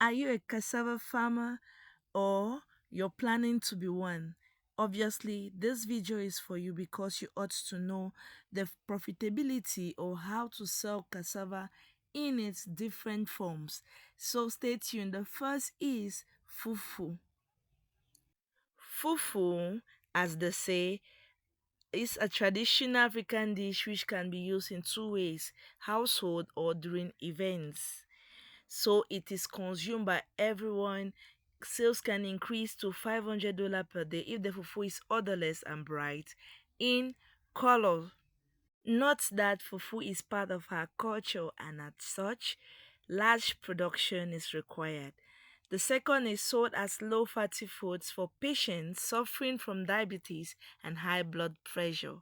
Are you a cassava farmer or you're planning to be one? Obviously, this video is for you because you ought to know the profitability or how to sell cassava in its different forms. So stay tuned. The first is fufu. Fufu, as they say, is a traditional African dish which can be used in two ways: household or during events. So it is consumed by everyone. Sales can increase to $500 per day if the fufu is odorless and bright in color. Note that fufu is part of our culture and as such, large production is required. The second is sold as low fatty foods for patients suffering from diabetes and high blood pressure.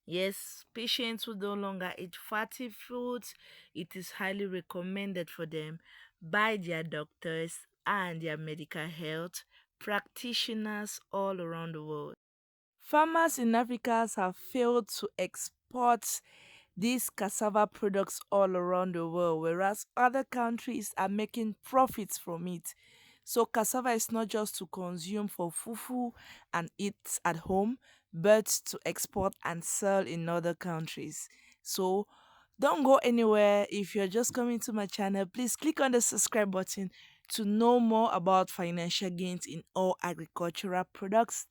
Yes, patients who no longer eat fatty foods, it is highly recommended for them by their doctors and their medical health practitioners all around the world. Farmers in Africa have failed to export these cassava products all around the world, whereas other countries are making profits from it. So, cassava is not just to consume for fufu and eat at home, but to export and sell in other countries. So, don't go anywhere. If you're just coming to my channel, please click on the subscribe button to know more about financial gains in all agricultural products,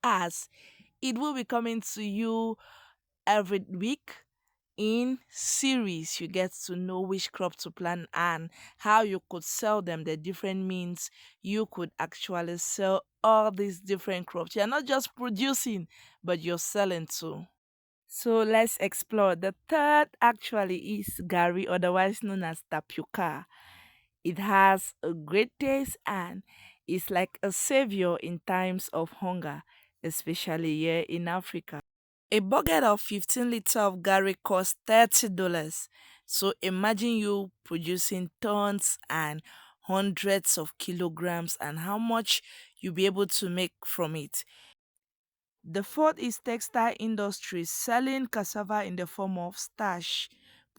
as it will be coming to you every week in series. You get to know which crop to plant and how you could sell them, the different means you could actually sell all these different crops. You're not just producing, but you're selling too. So let's explore. The third actually is gari, otherwise known as tapioca. It has a great taste and is like a savior in times of hunger, especially here in Africa. A bucket of 15 liters of gari costs $30. So imagine you producing tons and hundreds of kilograms and how much you'll be able to make from it. The fourth is textile industry, selling cassava in the form of starch,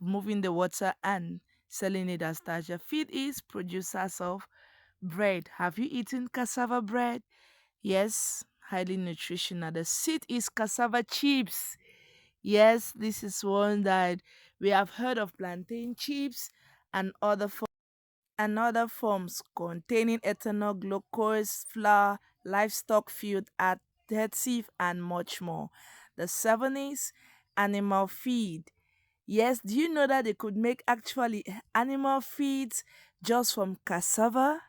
moving the water and selling it as starch. The fifth is producers of bread. Have you eaten cassava bread? Yes, highly nutritional. The sixth is cassava chips. Yes, this is one that we have heard of: plantain chips and other forms containing ethanol, glucose, flour, livestock feed, adhesive, and much more. The seven is animal feed. Yes, do you know that they could make actually animal feeds just from cassava?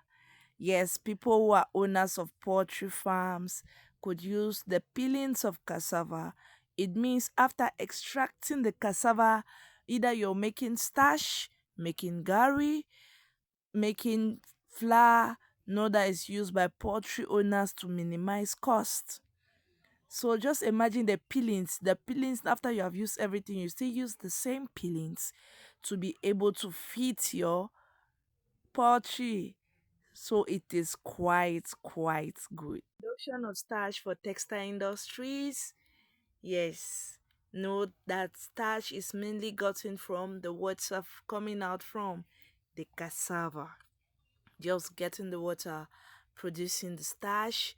Yes, people who are owners of poultry farms could use the peelings of cassava. It means after extracting the cassava, either you're making starch, making gari, making flour, know that is used by poultry owners to minimize cost. So just imagine the peelings. The peelings, after you have used everything, you still use the same peelings to be able to feed your poultry. So it is quite good. Production of starch for textile industries. Yes. Note that starch is mainly gotten from the water coming out from the cassava. Just getting the water, producing the starch,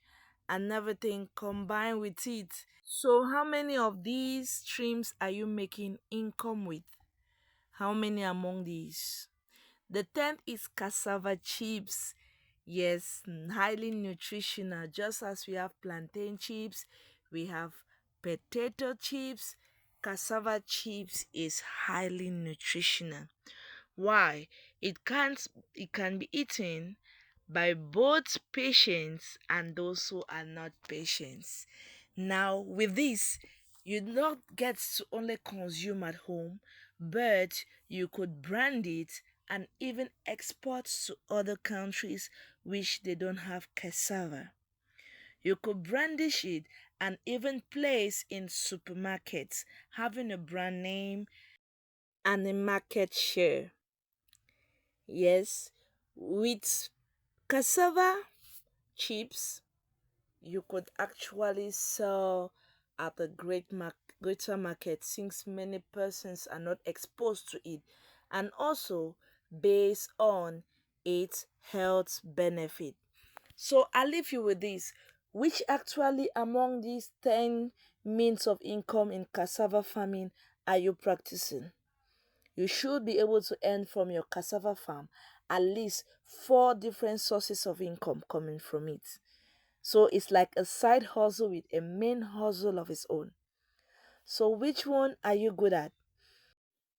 and everything combined with it. So, how many of these streams are you making income with? How many among these? The tenth is cassava chips. Yes, highly nutritional. Just as we have plantain chips, we have potato chips. Cassava chips is highly nutritional. Why? It can be eaten by both patients and those who are not patients. Now, with this, you not get to only consume at home, but you could brand it and even export to other countries which they don't have cassava. You could brandish it and even place in supermarkets, having a brand name and a market share. Yes, with cassava chips, you could actually sell at a greater market since many persons are not exposed to it, and also based on its health benefit. So I'll leave you with this. Which actually among these 10 means of income in cassava farming are you practicing? You should be able to earn from your cassava farm at least 4 different sources of income coming from it. So it's like a side hustle with a main hustle of its own. So which one are you good at?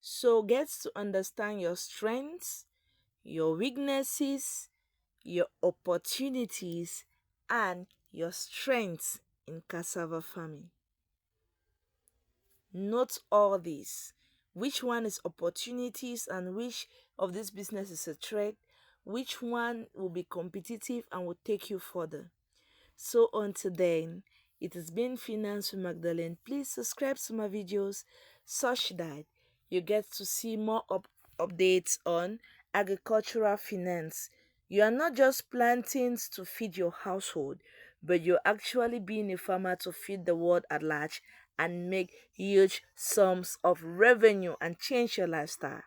So get to understand your strengths, your weaknesses, your opportunities, and your strengths in cassava farming. Note all these. Which one is opportunities and which of this business is a threat? Which one will be competitive and will take you further? So until then, it has been Finance with Magdalene. Please subscribe to my videos such that you get to see more updates on agricultural finance. You are not just planting to feed your household, but you're actually being a farmer to feed the world at large and make huge sums of revenue and change your lifestyle.